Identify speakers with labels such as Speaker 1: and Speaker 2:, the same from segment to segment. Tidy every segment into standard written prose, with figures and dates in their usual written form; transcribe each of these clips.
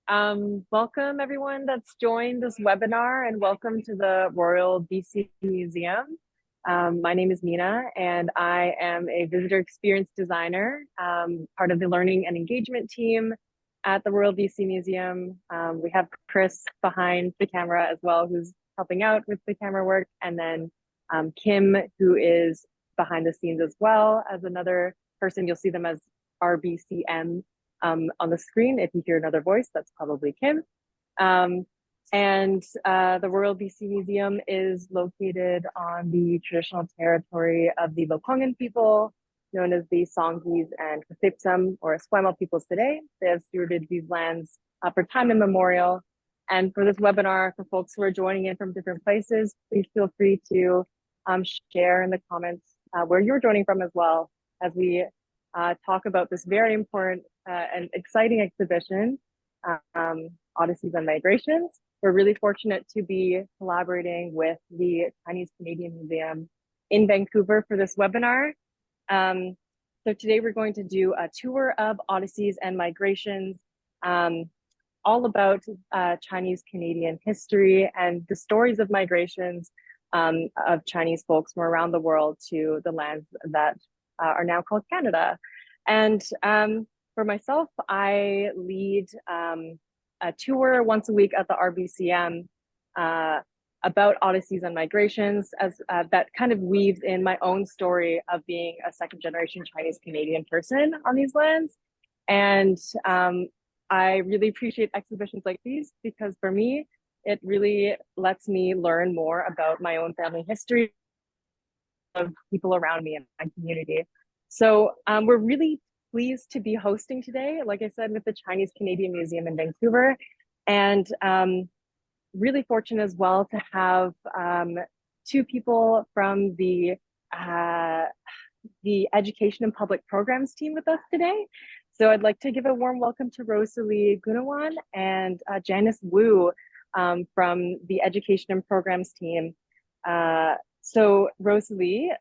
Speaker 1: Welcome everyone that's joined this webinar and welcome to the Royal BC Museum. My name is Nina and I am a visitor experience designer, part of the learning and engagement team at the Royal BC Museum. We have Chris behind the camera as well, who's helping out with the camera work, and then Kim, who is behind the scenes as well as another person. You'll see them as RBCM on the screen. If you hear another voice, that's probably Kim. The Royal BC Museum is located on the traditional territory of the Lokongan people, known as the Songhees and Katipsam, or Esquimalt peoples today. They have stewarded these lands for time immemorial. And for this webinar, for folks who are joining in from different places, please feel free to share in the comments where you're joining from as well, as we talk about this very important and exciting exhibition, Odysseys and Migrations. We're really fortunate to be collaborating with the Chinese Canadian Museum in Vancouver for this webinar. So today we're going to do a tour of Odysseys and Migrations, all about Chinese Canadian history and the stories of migrations of Chinese folks from around the world to the lands that are now called Canada. And for myself, I lead a tour once a week at the RBCM about Odysseys and Migrations, as that kind of weaves in my own story of being a second generation Chinese Canadian person on these lands. And I really appreciate exhibitions like these because for me, it really lets me learn more about my own family history of people around me and my community. So we're really pleased to be hosting today, like I said, with the Chinese Canadian Museum in Vancouver, and really fortunate as well to have two people from the Education and Public Programs team with us today. So I'd like to give a warm welcome to Rosalie Gunawan and Janice Wu from the Education and Programs team. So Rosalie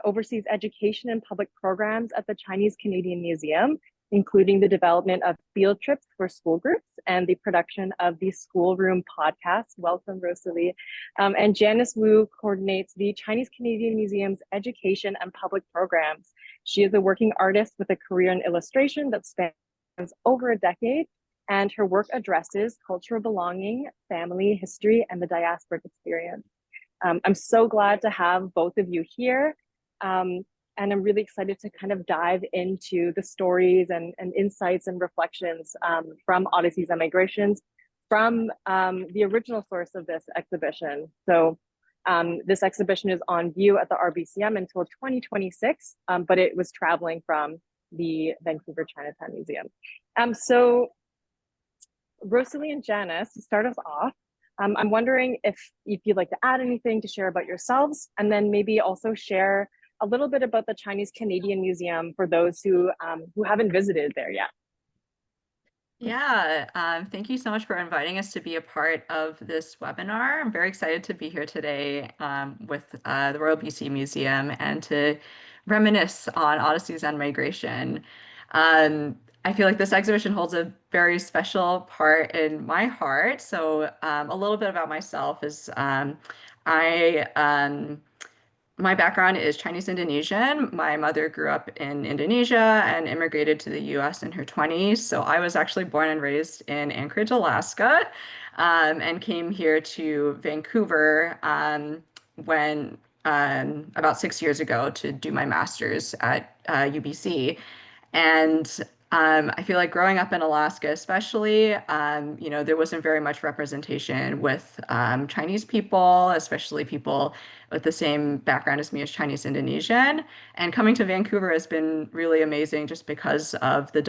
Speaker 1: oversees education and public programs at the Chinese Canadian Museum, including the development of field trips for school groups and the production of the Schoolroom podcast. Welcome, Rosalie. And Janice Wu coordinates the Chinese Canadian Museum's education and public programs. She is a working artist with a career in illustration that spans over a decade, and her work addresses cultural belonging, family history, and the diasporic experience. I'm so glad to have both of you here. And I'm really excited to kind of dive into the stories and insights and reflections from Odysseys and Migrations from the original source of this exhibition. So this exhibition is on view at the RBCM until 2026, but it was traveling from the Vancouver Chinatown Museum. So Rosalie and Janice, to start us off, I'm wondering if you'd like to add anything to share about yourselves, and then maybe also share a little bit about the Chinese Canadian Museum for those who haven't visited there yet.
Speaker 2: Yeah, thank you so much for inviting us to be a part of this webinar. I'm very excited to be here today with the Royal BC Museum and to reminisce on Odysseys and Migration. I feel like this exhibition holds a very special part in my heart. So a little bit about myself is I my background is Chinese Indonesian. My mother grew up in Indonesia and immigrated to the US in her 20s. So I was actually born and raised in Anchorage, Alaska, and came here to Vancouver when about 6 years ago to do my master's at UBC. And I feel like growing up in Alaska, especially, there wasn't very much representation with Chinese people, especially people with the same background as me as Chinese Indonesian. And coming to Vancouver has been really amazing just because of the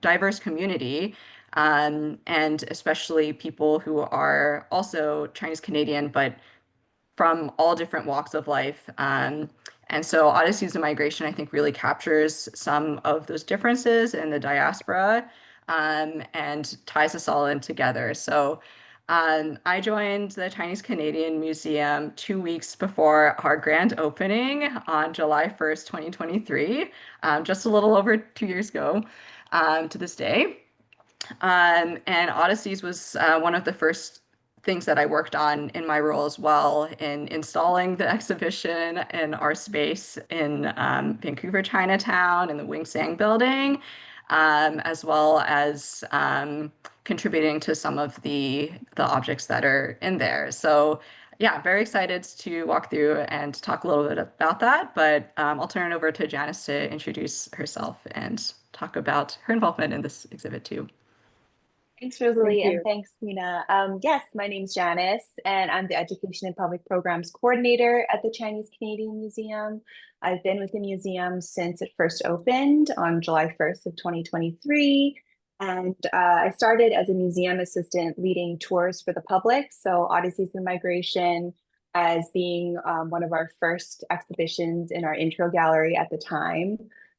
Speaker 2: diverse community, and especially people who are also Chinese Canadian, but from all different walks of life. And so Odysseys of Migration, I think, really captures some of those differences in the diaspora, and ties us all in together. So I joined the Chinese Canadian Museum 2 weeks before our grand opening on July 1st, 2023, just a little over 2 years ago to this day. And Odysseys was one of the first things that I worked on in my role as well in installing the exhibition in our space in Vancouver, Chinatown, in the Wing Sang building, as well as contributing to some of the objects that are in there. So yeah, very excited to walk through and talk a little bit about that, but I'll turn it over to Janice to introduce herself and talk about her involvement in this exhibit too.
Speaker 3: Thanks,
Speaker 1: Thank
Speaker 3: Rosalie, and
Speaker 1: you.
Speaker 3: thanks, Nina. Yes, my name's Janice, and I'm the Education and Public Programs Coordinator at the Chinese Canadian Museum. I've been with the museum since it first opened on July 1st of 2023. And I started as a museum assistant leading tours for the public. So Odysseys and Migration as being one of our first exhibitions in our intro gallery at the time.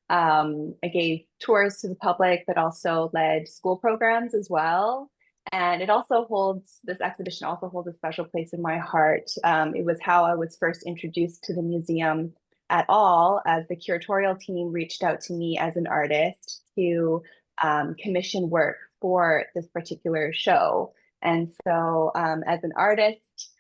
Speaker 3: I gave tours to the public, but also led school programs as well. And this exhibition also holds a special place in my heart. It was how I was first introduced to the museum at all, as the curatorial team reached out to me as an artist to commission work for this particular show. And so, as an artist,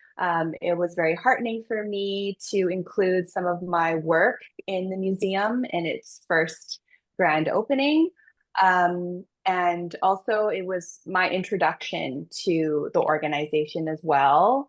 Speaker 3: it was very heartening for me to include some of my work in the museum in its first grand opening. And also, it was my introduction to the organization as well.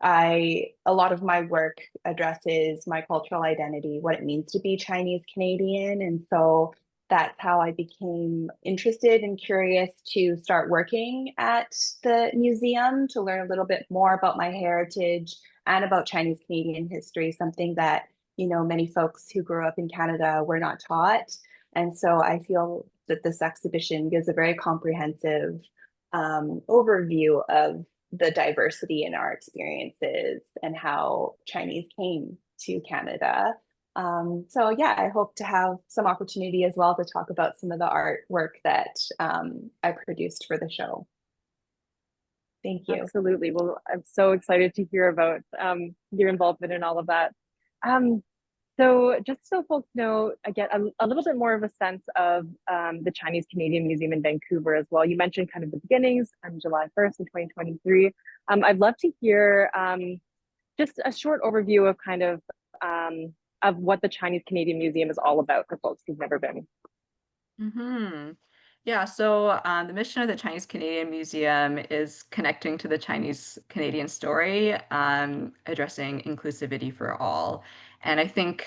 Speaker 3: A lot of my work addresses my cultural identity, what it means to be Chinese Canadian, and so that's how I became interested and curious to start working at the museum to learn a little bit more about my heritage and about Chinese Canadian history, something that, many folks who grew up in Canada were not taught. And so I feel that this exhibition gives a very comprehensive overview of the diversity in our experiences and how Chinese came to Canada. So yeah, I hope to have some opportunity as well to talk about some of the artwork that I produced for the show. Thank you.
Speaker 1: Absolutely. Well, I'm so excited to hear about your involvement in all of that. Um, so just so folks know, I get a little bit more of a sense of the Chinese Canadian Museum in Vancouver as well. You mentioned kind of the beginnings on July 1st in 2023. I'd love to hear just a short overview of what the Chinese Canadian Museum is all about for folks who've never been.
Speaker 2: Hmm. Yeah, so the mission of the Chinese Canadian Museum is connecting to the Chinese Canadian story, addressing inclusivity for all. And I think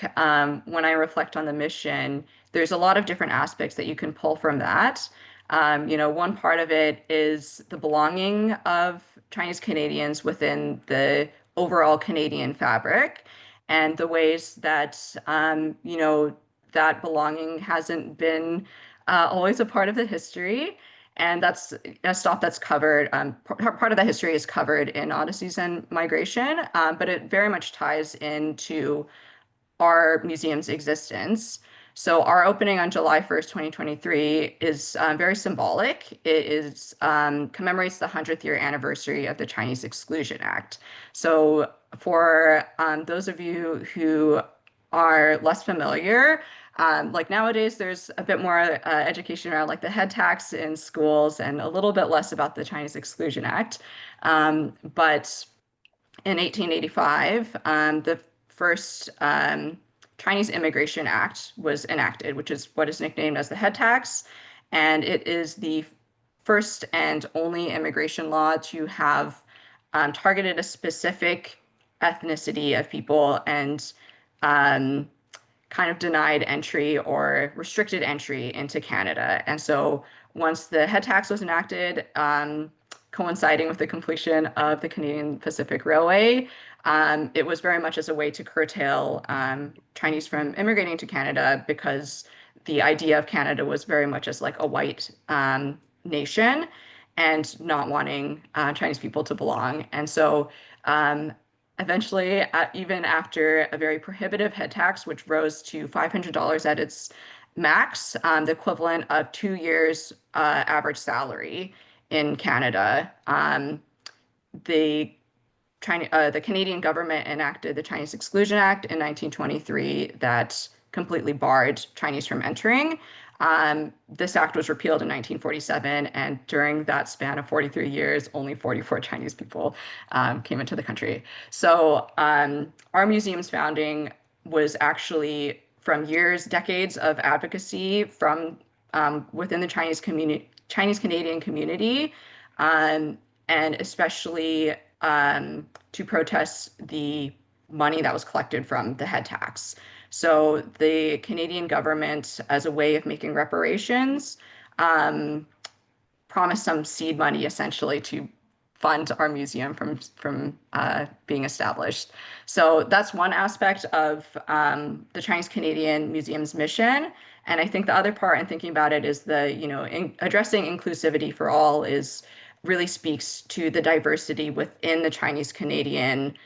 Speaker 2: when I reflect on the mission, there's a lot of different aspects that you can pull from that. One part of it is the belonging of Chinese Canadians within the overall Canadian fabric and the ways that, that belonging hasn't been always a part of the history. And that's a stop that's covered. Part of that history is covered in Odysseys and Migration, but it very much ties into our museum's existence. So our opening on July 1st, 2023 is very symbolic. It is commemorates the 100th year anniversary of the Chinese Exclusion Act. So for those of you who are less familiar, like nowadays, there's a bit more education around like the head tax in schools and a little bit less about the Chinese Exclusion Act. But in 1885, the first Chinese Immigration Act was enacted, which is what is nicknamed as the head tax. And it is the first and only immigration law to have targeted a specific ethnicity of people and um, kind of denied entry or restricted entry into Canada. And so once the head tax was enacted, coinciding with the completion of the Canadian Pacific Railway, it was very much as a way to curtail Chinese from immigrating to Canada because the idea of Canada was very much as like a white nation and not wanting Chinese people to belong. And so eventually, even after a very prohibitive head tax, which rose to $500 at its max, the equivalent of 2 years average salary in Canada, the the Canadian government enacted the Chinese Exclusion Act in 1923 that completely barred Chinese from entering. This act was repealed in 1947, and during that span of 43 years, only 44 Chinese people came into the country. So our museum's founding was actually from decades of advocacy from within the Chinese Canadian community, um, and especially to protest the money that was collected from the head tax. So the Canadian government, as a way of making reparations, um, promised some seed money essentially to fund our museum from being established. So that's one aspect of the Chinese Canadian Museum's mission. And I think the other part in thinking about it is addressing inclusivity for all is really speaks to the diversity within the Chinese Canadian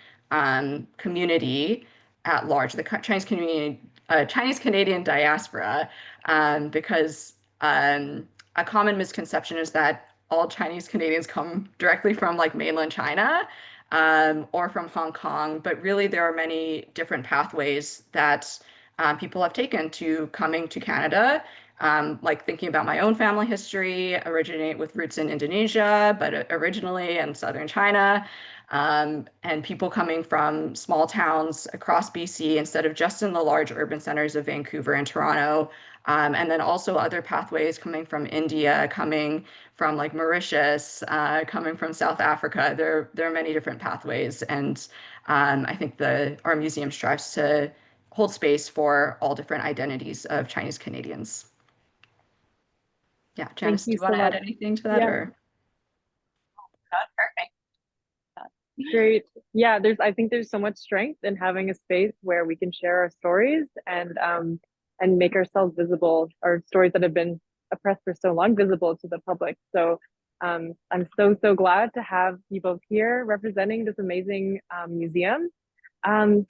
Speaker 2: community at large, the Chinese community, Chinese Canadian diaspora, because a common misconception is that all Chinese Canadians come directly from like mainland China or from Hong Kong, but really there are many different pathways that people have taken to coming to Canada. Like thinking about my own family history, originate with roots in Indonesia, but originally in southern China, and people coming from small towns across BC instead of just in the large urban centers of Vancouver and Toronto. And then also other pathways coming from India, coming from like Mauritius, coming from South Africa. There are many different pathways, and I think our museum strives to hold space for all different identities of Chinese Canadians. Yeah,
Speaker 1: Thank
Speaker 2: Janice, do
Speaker 1: you
Speaker 2: you want
Speaker 1: so
Speaker 2: to add
Speaker 1: much.
Speaker 2: anything to that
Speaker 1: Yeah,
Speaker 2: or?
Speaker 3: Perfect.
Speaker 1: great. Yeah, I think there's so much strength in having a space where we can share our stories and make ourselves visible, our stories that have been oppressed for so long visible to the public. So I'm so glad to have you both here representing this amazing museum. Um,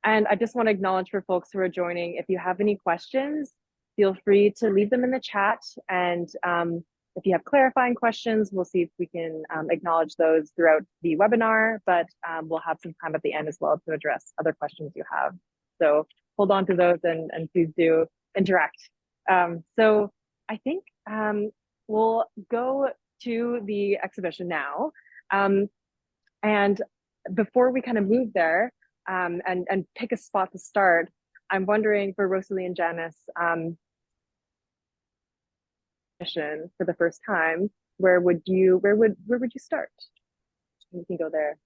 Speaker 1: and I just want to acknowledge for folks who are joining, if you have any questions, feel free to leave them in the chat. And if you have clarifying questions, we'll see if we can acknowledge those throughout the webinar, but we'll have some time at the end as well to address other questions you have. So hold on to those and please do interact. So I think we'll go to the exhibition now. And before we kind of move there and pick a spot to start, I'm wondering for Rosalie and Janice, for the first time, where would you start? You can go there.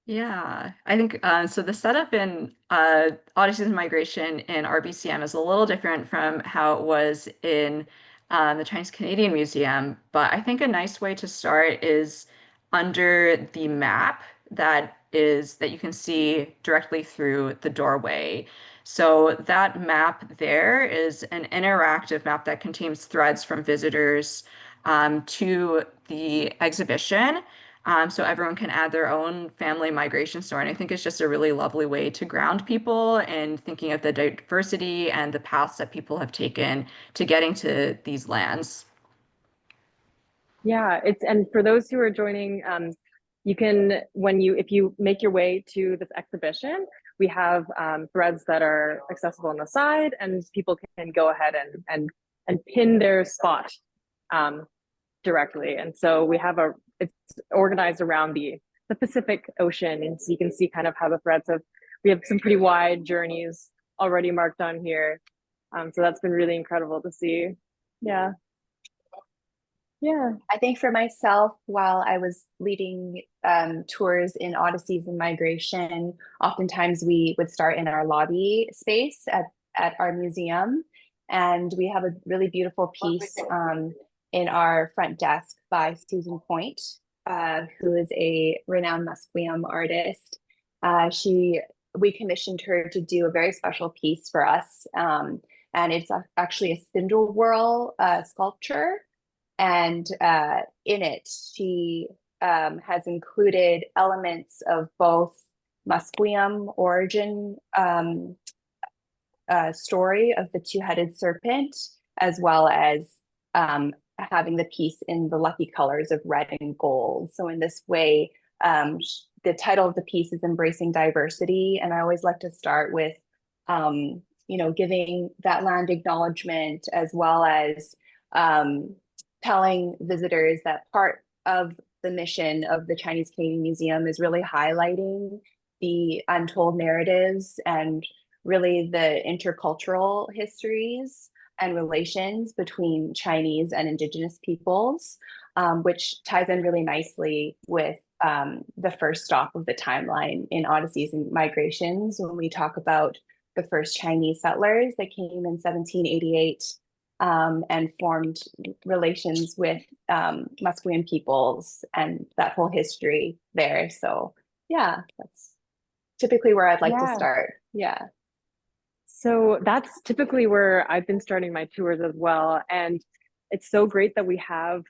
Speaker 2: Yeah, I think so. The setup in Odysseys and Migration in RBCM is a little different from how it was in the Chinese Canadian Museum, but I think a nice way to start is under the map that you can see directly through the doorway. So that map there is an interactive map that contains threads from visitors to the exhibition. So everyone can add their own family migration story. And I think it's just a really lovely way to ground people and thinking of the diversity and the paths that people have taken to getting to these lands.
Speaker 1: Yeah, and for those who are joining, you can, if you make your way to this exhibition, we have threads that are accessible on the side, and people can go ahead and pin their spot directly. And so it's organized around the Pacific Ocean, and so you can see kind of how the threads we have some pretty wide journeys already marked on here. So that's been really incredible to see. Yeah. Yeah.
Speaker 3: I think for myself, while I was leading tours in Odysseys and Migration, oftentimes we would start in our lobby space at our museum. And we have a really beautiful piece in our front desk by Susan Point, who is a renowned Musqueam artist. We commissioned her to do a very special piece for us. And it's actually a spindle whorl sculpture. And in it, she has included elements of both Musqueam origin story of the two-headed serpent, as well as having the piece in the lucky colors of red and gold. So in this way, the title of the piece is Embracing Diversity. And I always like to start with giving that land acknowledgement, as well as telling visitors that part of the mission of the Chinese Canadian Museum is really highlighting the untold narratives and really the intercultural histories and relations between Chinese and Indigenous peoples, which ties in really nicely with the first stop of the timeline in Odysseys and Migrations, when we talk about the first Chinese settlers that came in 1788 and formed relations with Musqueam peoples and that whole history there. So yeah, that's typically where I'd like to start. Yeah.
Speaker 1: So that's typically where I've been starting my tours as well. And it's so great that we have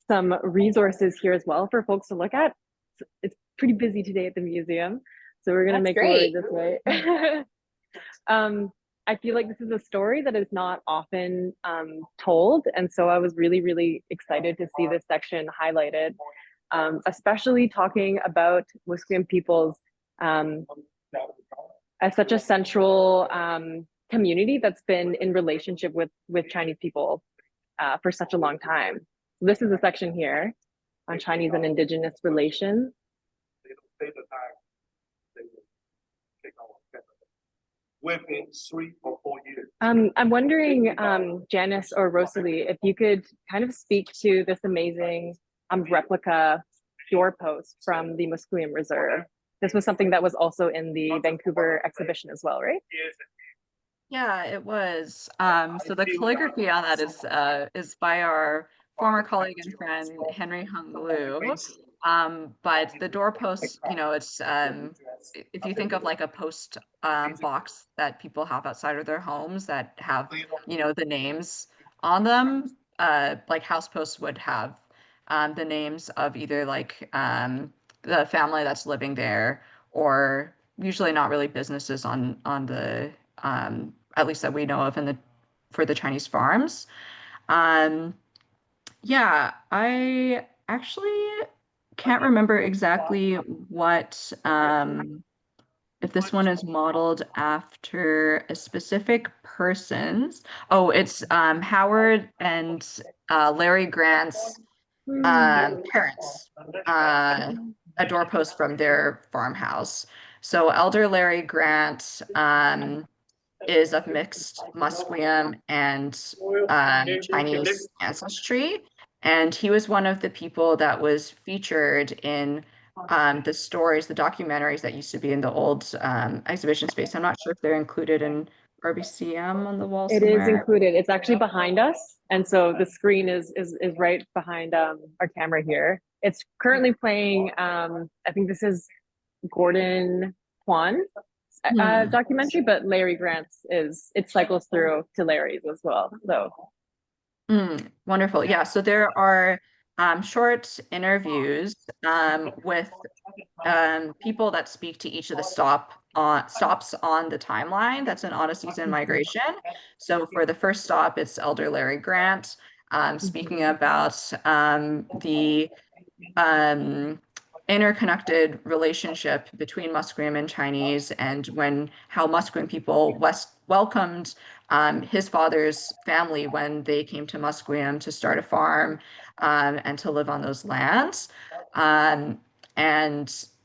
Speaker 1: some resources here as well for folks to look at. It's pretty busy today at the museum, so we're going to make our way this way. I feel like this is a story that is not often told, and so I was really, really excited to see this section highlighted, especially talking about Musqueam peoples as such a central community that's been in relationship with Chinese people for such a long time. So this is a section here on Chinese and Indigenous relations.
Speaker 4: Within 3 or 4 years.
Speaker 1: I'm wondering, Janice or Rosalie, if you could kind of speak to this amazing replica doorpost from the Musqueam Reserve. This was something that was also in the Vancouver exhibition as well, right?
Speaker 2: Yeah, it was. So the calligraphy on that is by our former colleague and friend Henry Hung Liu. But the doorpost, it's if you think of like a post box that people have outside of their homes that have, the names on them, like house posts would have the names of either like the family that's living there, or usually not really businesses on the at least that we know of for the Chinese farms. Yeah, I actually can't remember exactly what if this one is modeled after a specific person's. Oh, it's Howard and Larry Grant's parents, a doorpost from their farmhouse. So Elder Larry Grant is of mixed Musqueam and Chinese ancestry. And he was one of the people that was featured in the stories, the documentaries that used to be in the old exhibition space. I'm not sure if they're included in RBCM on the wall
Speaker 1: It is
Speaker 2: somewhere.
Speaker 1: included. It's actually behind us. And so the screen is right behind our camera here. It's currently playing, I think this is Gordon Kwan's documentary, but Larry Grant's it cycles through to Larry's as well. So
Speaker 2: wonderful. Yeah, so there are short interviews with people that speak to each of the stops on the timeline that's in Odysseys and Migration. So for the first stop, it's Elder Larry Grant speaking about the interconnected relationship between Musqueam and Chinese, and how Musqueam people welcomed his father's family when they came to Musqueam to start a farm and to live on those lands. And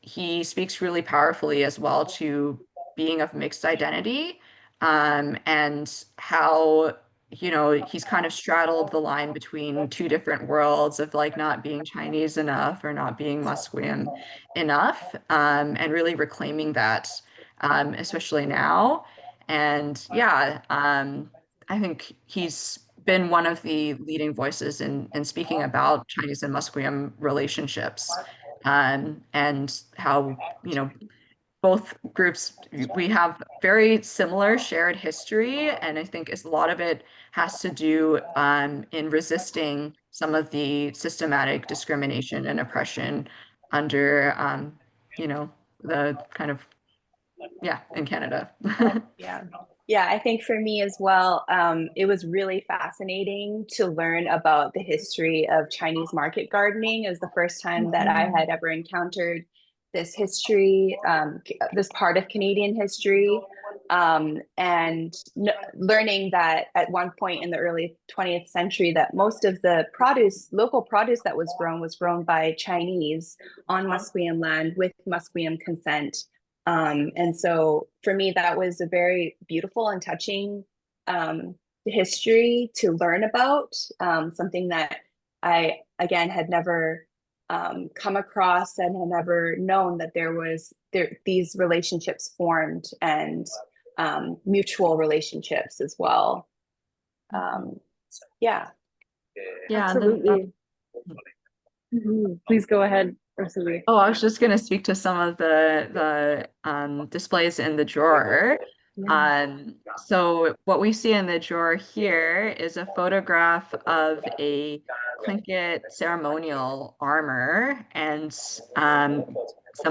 Speaker 2: he speaks really powerfully as well to being of mixed identity, and how he's kind of straddled the line between two different worlds of like not being Chinese enough or not being Musqueam enough, and really reclaiming that, especially now. And yeah, I think he's been one of the leading voices in speaking about Chinese and Musqueam relationships, and how, both groups, we have very similar shared history, and I think a lot of it has to do in resisting some of the systematic discrimination and oppression under, the kind of, yeah, in Canada.
Speaker 3: Yeah. Yeah, I think for me as well, it was really fascinating to learn about the history of Chinese market gardening. It was the first time that I had ever encountered this history, this part of Canadian history. and learning that at one point in the early 20th century that most of the local produce that was grown by Chinese on Musqueam land with Musqueam consent. And so for me, that was a very beautiful and touching history to learn about, something that I, again, had never come across and had never known that these relationships formed, and mutual relationships as well. Yeah.
Speaker 2: Yeah,
Speaker 1: Absolutely. Please go ahead, Rosalie.
Speaker 2: oh, I was just going to speak to some of the displays in the drawer. So what we see in the drawer here is a photograph of a Tlingit ceremonial armor and some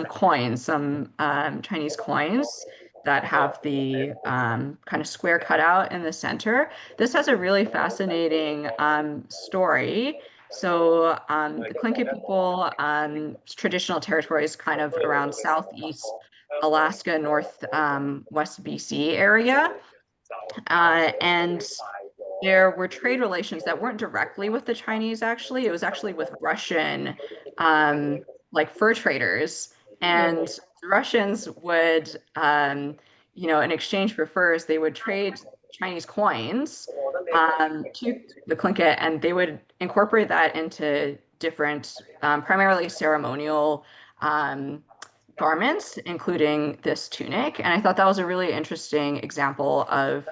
Speaker 2: coins, some Chinese coins that have the kind of square cutout in the center. This has a really fascinating story. So the Tlingit people, traditional territory is kind of around southeast Alaska, west BC area. And there were trade relations that weren't directly with the Chinese, actually. It was actually with Russian, like fur traders. And the Russians would, in exchange for furs, they would trade Chinese coins to the Tlingit, and they would incorporate that into different, primarily ceremonial garments, including this tunic. And I thought that was a really interesting example of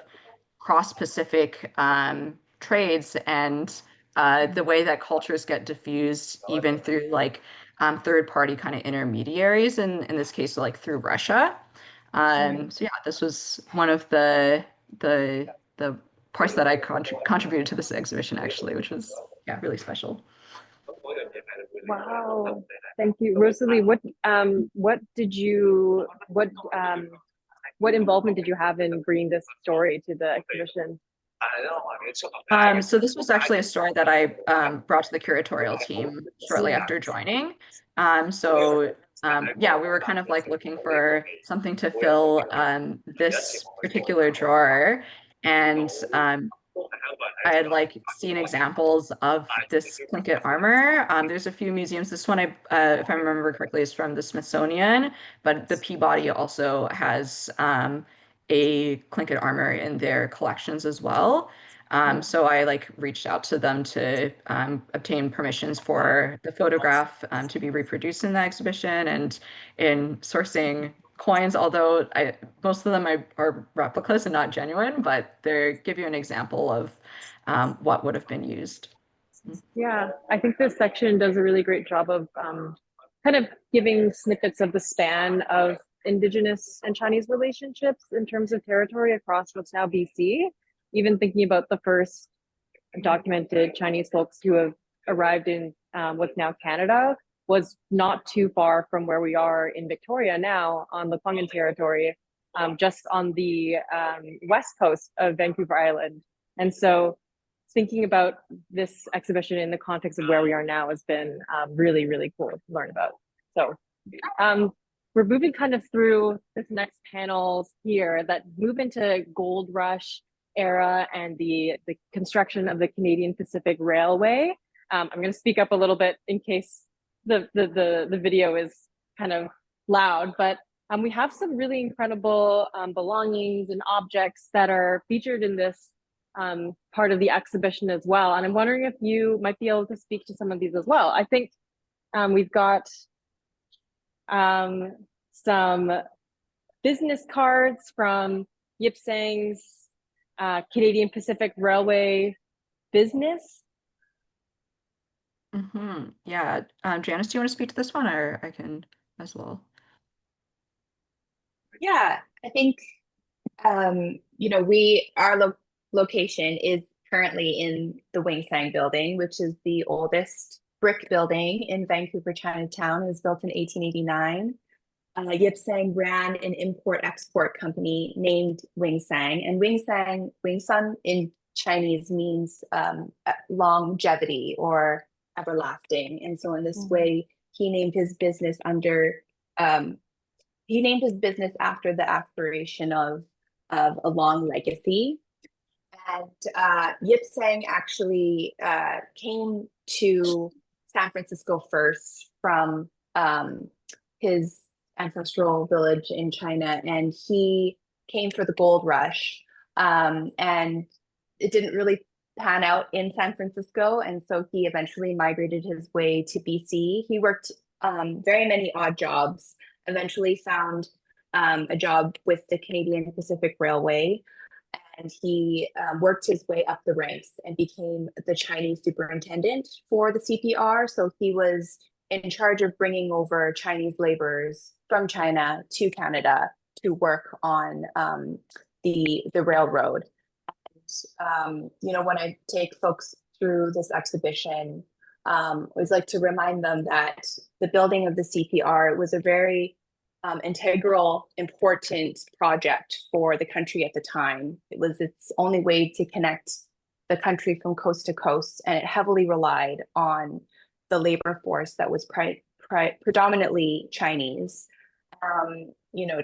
Speaker 2: cross-Pacific trades and the way that cultures get diffused even through like third-party kind of intermediaries, in this case, like through Russia. So yeah, this was one of the parts that I contributed to this exhibition, actually, which was really special.
Speaker 1: Wow, thank you, Rosalie. What involvement did you have in bringing this story to the exhibition?
Speaker 2: So this was actually a story that I brought to the curatorial team shortly after joining. Yeah, we were kind of like looking for something to fill this particular drawer, and I had like seen examples of this Tlingit armor. There's a few museums. This one, if I remember correctly, is from the Smithsonian, but the Peabody also has a Tlingit armor in their collections as well. So I like reached out to them to obtain permissions for the photograph to be reproduced in the exhibition, and in sourcing coins, although most of them are replicas and not genuine, but they give you an example of what would have been used.
Speaker 1: Yeah, I think this section does a really great job of kind of giving snippets of the span of Indigenous and Chinese relationships in terms of territory across what's now BC. Even thinking about the first documented Chinese folks who have arrived in what's now Canada was not too far from where we are in Victoria now on the Lekwungen territory, just on the west coast of Vancouver Island. And so thinking about this exhibition in the context of where we are now has been really, really cool to learn about. So we're moving kind of through this next panels here that move into Gold Rush era and the construction of the Canadian Pacific Railway. I'm going to speak up a little bit in case the video is kind of loud, but we have some really incredible belongings and objects that are featured in this part of the exhibition as well. And I'm wondering if you might be able to speak to some of these as well. I think we've got some business cards from Yip Sang's Canadian Pacific Railway business.
Speaker 2: Yeah, Janice, do you want to speak to this one, or I can as well?
Speaker 3: Yeah, I think our location is currently in the Wing Sang building, which is the oldest brick building in Vancouver Chinatown. It was built in 1889. Yip Sang ran an import-export company named Wing Sang, and Wing Sun in Chinese means longevity or everlasting. And so in this way, he named his business after the aspiration of of a long legacy. And Yip Sang actually came to San Francisco first from his ancestral village in China, and he came for the gold rush. And it didn't really pan out in San Francisco, and so he eventually migrated his way to BC. He worked very many odd jobs, eventually found a job with the Canadian Pacific Railway, and he worked his way up the ranks and became the Chinese superintendent for the CPR. So he was in charge of bringing over Chinese laborers from China to Canada to work on the railroad. And, when I take folks through this exhibition, I always like to remind them that the building of the CPR was a very integral, important project for the country at the time. It was its only way to connect the country from coast to coast, and it heavily relied on the labor force that was predominantly Chinese.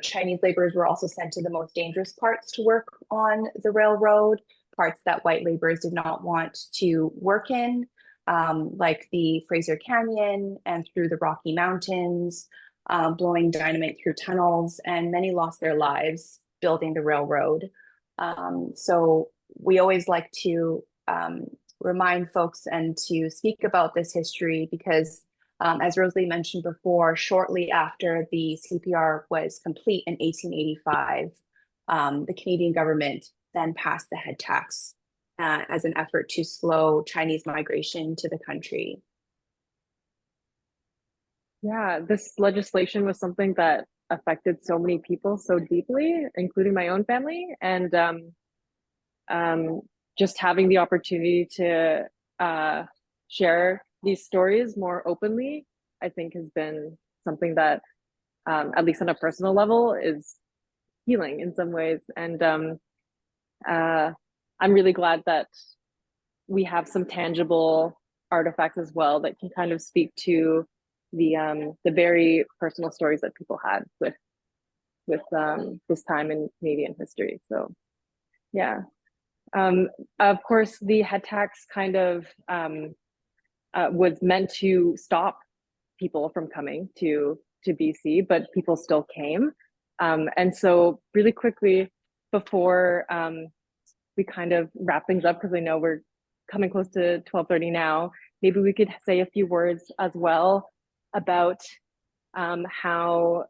Speaker 3: Chinese laborers were also sent to the most dangerous parts to work on the railroad, parts that white laborers did not want to work in, like the Fraser Canyon and through the Rocky Mountains, blowing dynamite through tunnels, and many lost their lives building the railroad. So we always like to remind folks and to speak about this history because, as Rosalie mentioned before, shortly after the CPR was complete in 1885, the Canadian government then passed the head tax as an effort to slow Chinese migration to the country.
Speaker 1: Yeah, this legislation was something that affected so many people so deeply, including my own family. And just having the opportunity to share these stories more openly, I think has been something that, at least on a personal level, is healing in some ways. And I'm really glad that we have some tangible artifacts as well that can kind of speak to the very personal stories that people had with this time in Canadian history. So yeah, of course the head tax kind of was meant to stop people from coming to BC, but people still came, and so really quickly before we kind of wrap things up, because I know we're coming close to 12:30 now, maybe we could say a few words as well about how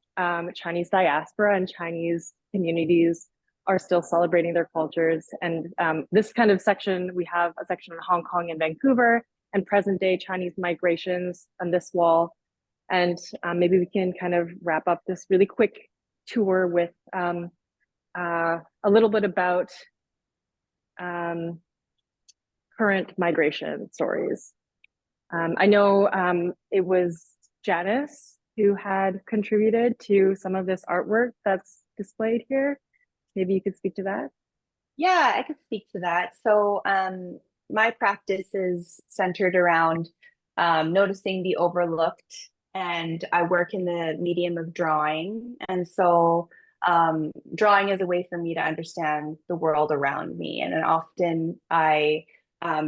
Speaker 1: Chinese diaspora and Chinese communities are still celebrating their cultures. And this kind of section, we have a section on Hong Kong and Vancouver and present day Chinese migrations on this wall. And maybe we can kind of wrap up this really quick tour with a little bit about current migration stories. I know it was Janice who had contributed to some of this artwork that's displayed here. Maybe you could speak to that.
Speaker 3: Yeah, I could speak to that. So my practice is centered around noticing the overlooked, and I work in the medium of drawing. And so drawing is a way for me to understand the world around me. And often I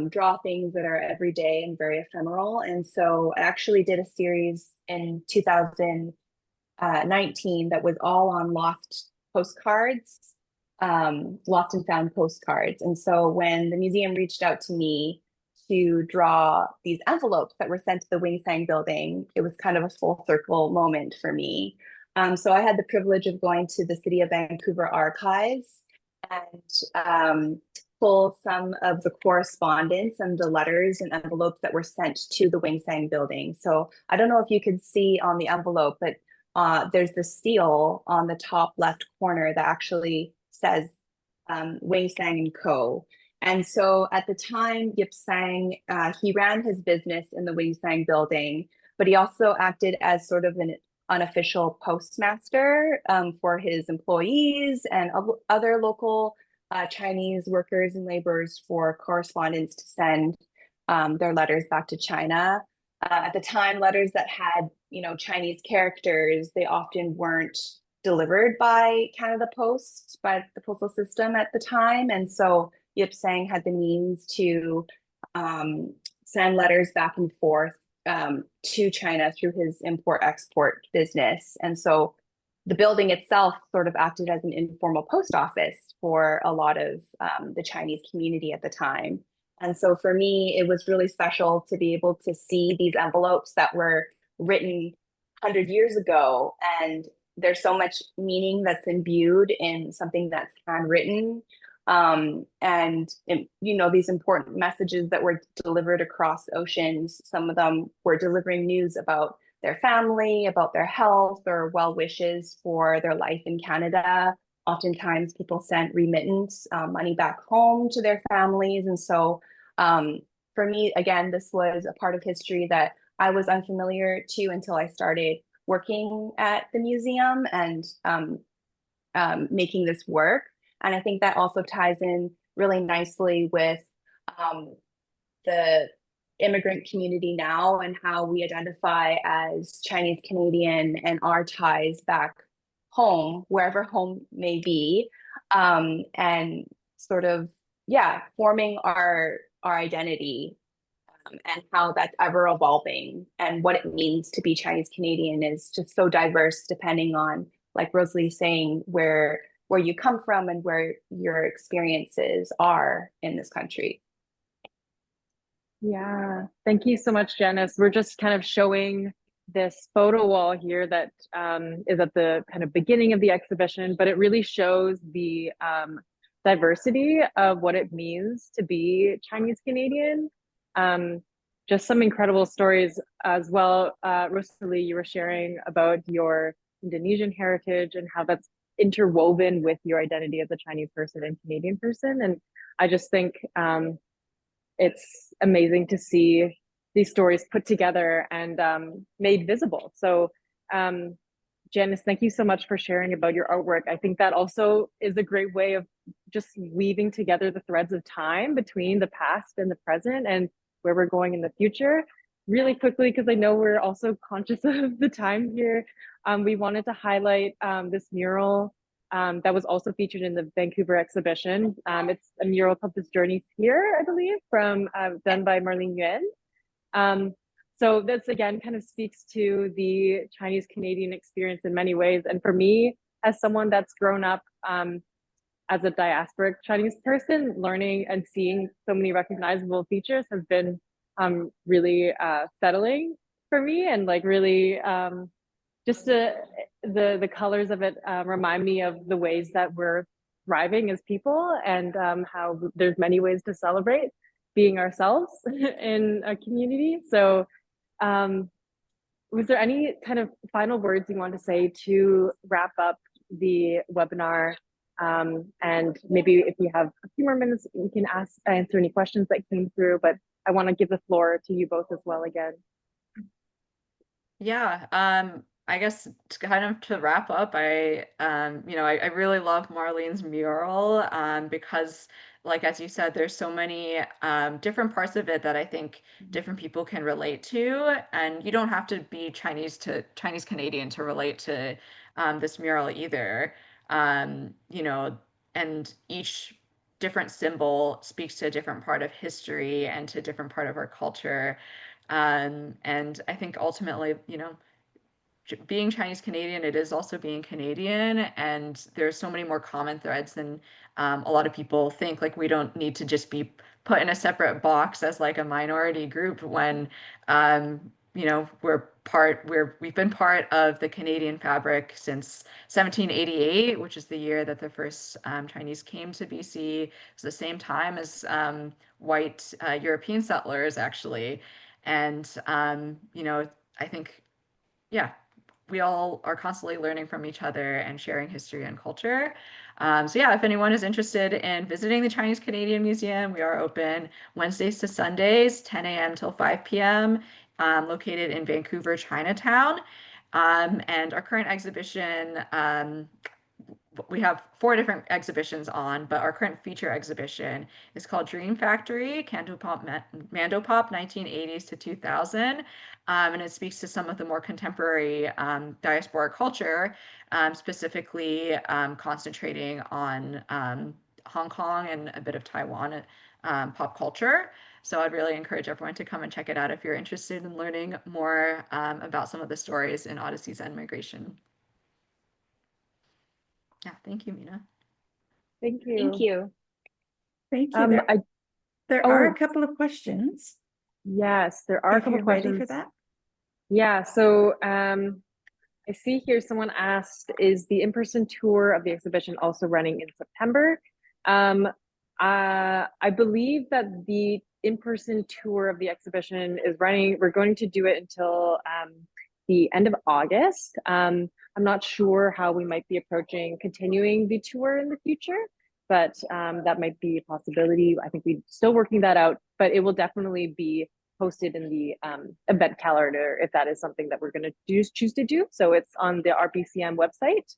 Speaker 3: draw things that are everyday and very ephemeral. And so I actually did a series in 2019 that was all on lost postcards, lost and found postcards. And so when the museum reached out to me to draw these envelopes that were sent to the Wing Sang building, it was kind of a full circle moment for me. So I had the privilege of going to the City of Vancouver archives and pull some of the correspondence and the letters and envelopes that were sent to the Wing Sang building. So I don't know if you could see on the envelope, but there's the seal on the top left corner that actually says Wing Sang and Co. And so at the time, Yip Sang, he ran his business in the Wing Sang building, but he also acted as sort of an unofficial postmaster for his employees and other local Chinese workers and laborers for correspondence to send their letters back to China. At the time, letters that had, Chinese characters, they often weren't delivered by Canada Post, by the postal system at the time. And so Yip Sang had the means to send letters back and forth to China through his import-export business. And so the building itself sort of acted as an informal post office for a lot of the Chinese community at the time. And so for me, it was really special to be able to see these envelopes that were written 100 years ago. And there's so much meaning that's imbued in something that's handwritten. These important messages that were delivered across oceans, some of them were delivering news about their family, about their health, or well wishes for their life in Canada. Oftentimes, people sent remittance money back home to their families. And so, for me, again, this was a part of history that I was unfamiliar to until I started working at the museum and making this work. And I think that also ties in really nicely with the immigrant community now and how we identify as Chinese Canadian and our ties back home, wherever home may be, and sort of, forming our identity and how that's ever evolving and what it means to be Chinese Canadian is just so diverse depending on, like Rosalie saying, where you come from and where your experiences are in this country.
Speaker 1: Yeah, thank you so much, Janice. We're just kind of showing this photo wall here that is at the kind of beginning of the exhibition, but it really shows the diversity of what it means to be Chinese Canadian. Just some incredible stories as well. Rosalie, you were sharing about your Indonesian heritage and how that's interwoven with your identity as a Chinese person and Canadian person. And I just think it's amazing to see these stories put together and made visible. So Janice, thank you so much for sharing about your artwork. I think that also is a great way of just weaving together the threads of time between the past and the present and where we're going in the future. Really quickly, because I know we're also conscious of the time here, we wanted to highlight this mural that was also featured in the Vancouver exhibition. It's a mural called This Journey's Here, I believe, from done by Marlene Yuan. So this again kind of speaks to the Chinese Canadian experience in many ways. And for me, as someone that's grown up as a diasporic Chinese person, learning and seeing so many recognizable features has been really settling for me, and like really just the colors of it remind me of the ways that we're thriving as people, and how there's many ways to celebrate being ourselves in a community. So was there any kind of final words you want to say to wrap up the webinar? And maybe if you have a few more minutes, you can answer any questions that came through, but I want to give the floor to you both as well again.
Speaker 2: Yeah, I guess kind of to wrap up, I really love Marlene's mural because, like as you said, there's so many different parts of it that I think different people can relate to, and you don't have to be Chinese Canadian to relate to this mural either. And each different symbol speaks to a different part of history and to a different part of our culture. And I think ultimately, being Chinese Canadian, it is also being Canadian, and there's so many more common threads than a lot of people think. Like we don't need to just be put in a separate box as like a minority group when we've been part of the Canadian fabric since 1788, which is the year that the first Chinese came to BC. It's the same time as white European settlers actually, and I think yeah, we all are constantly learning from each other and sharing history and culture. So yeah, if anyone is interested in visiting the Chinese Canadian Museum, we are open Wednesdays to Sundays, 10 a.m. till 5 p.m., located in Vancouver, Chinatown. And our current exhibition, we have 4 different exhibitions on, but our current feature exhibition is called Dream Factory, Mandopop 1980s to 2000. And it speaks to some of the more contemporary diaspora culture, specifically concentrating on Hong Kong and a bit of Taiwan pop culture. So I'd really encourage everyone to come and check it out if you're interested in learning more about some of the stories in Odysseys and Migration. Yeah, thank you, Mina.
Speaker 1: Thank you.
Speaker 3: Thank you.
Speaker 5: Thank you. There are a couple of questions.
Speaker 1: Yes, there are a
Speaker 5: If
Speaker 1: couple
Speaker 5: you're
Speaker 1: questions.
Speaker 5: ready for that.
Speaker 1: Yeah, so I see here someone asked, is the in-person tour of the exhibition also running in September? I believe that the in-person tour of the exhibition is running. We're going to do it until the end of August. I'm not sure how we might be approaching continuing the tour in the future, but that might be a possibility. I think we're still working that out, but it will definitely be posted in the event calendar if that is something that we're going to choose to do. So it's on the RBCM website.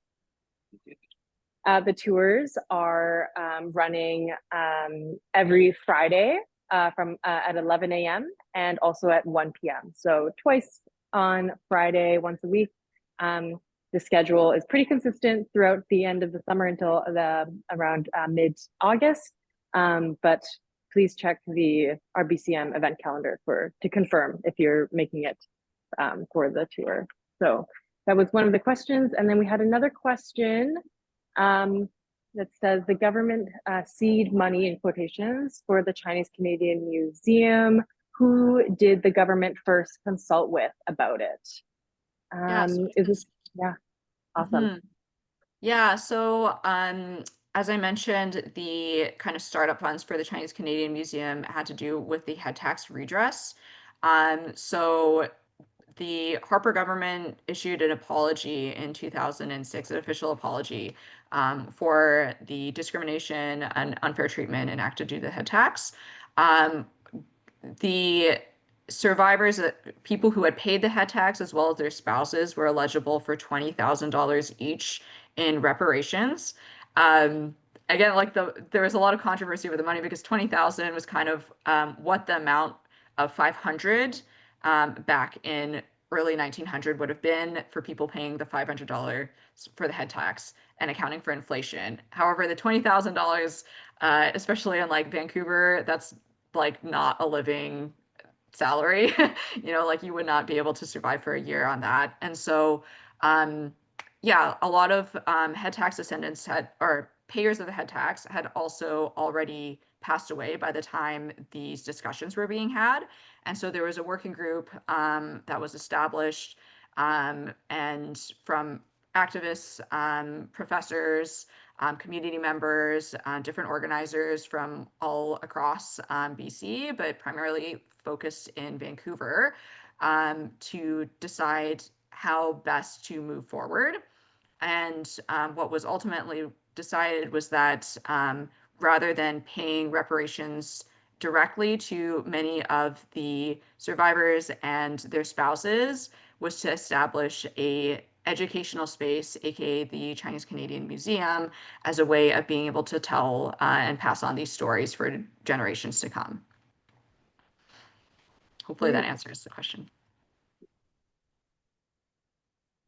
Speaker 1: The tours are running every Friday from at 11 a.m. and also at 1 p.m. So twice on Friday, once a week. The schedule is pretty consistent throughout the end of the summer until around mid-August. But please check the RBCM event calendar to confirm if you're making it for the tour. So that was one of the questions. And then we had another question that says the government seed money in quotations for the Chinese Canadian Museum. Who did the government first consult with about it? Is this, yeah, awesome.
Speaker 2: Yeah, so as I mentioned, the kind of startup funds for the Chinese Canadian Museum had to do with the head tax redress. So the Harper government issued an apology in 2006, an official apology for the discrimination and unfair treatment enacted due to the head tax. The survivors, people who had paid the head tax as well as their spouses, were eligible for $20,000 each in reparations. Again, like there was a lot of controversy over the money because 20,000 was kind of what the amount of 500 back in early 1900 would have been for people paying the $500 for the head tax and accounting for inflation. However, the $20,000, especially in like Vancouver, that's like not a living salary. Like you would not be able to survive for a year on that. And so, yeah, a lot of head tax descendants or payers of the head tax had also already passed away by the time these discussions were being had. And so there was a working group that was established and from activists, professors, community members, different organizers from all across BC, but primarily focused in Vancouver, to decide how best to move forward. And what was ultimately decided was that rather than paying reparations directly to many of the survivors and their spouses, was to establish a educational space, aka the Chinese Canadian Museum, as a way of being able to tell and pass on these stories for generations to come. Hopefully that answers the question.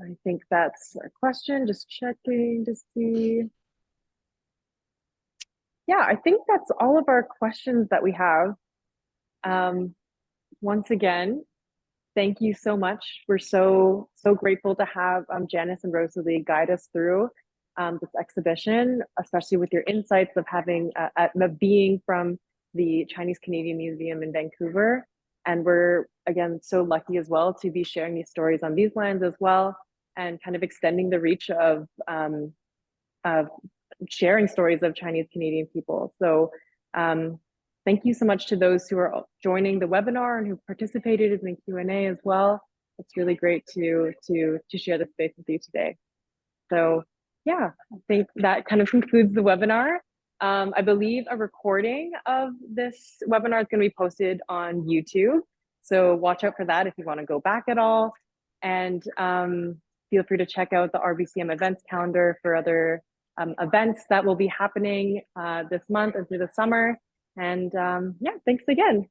Speaker 1: I think that's a question, just checking to see. Yeah, I think that's all of our questions that we have. Once again, thank you so much. We're so grateful to have Janice and Rosalie guide us through this exhibition, especially with your insights of having being from the Chinese Canadian Museum in Vancouver. And we're, again, so lucky as well to be sharing these stories on these lands as well, and kind of extending the reach of sharing stories of Chinese Canadian people. So thank you so much to those who are joining the webinar and who participated in the Q&A as well. It's really great to share the space with you today. So yeah, I think that kind of concludes the webinar. I believe a recording of this webinar is going to be posted on YouTube. So watch out for that if you want to go back at all. And feel free to check out the RBCM events calendar for other events that will be happening this month and through the summer. And yeah, thanks again.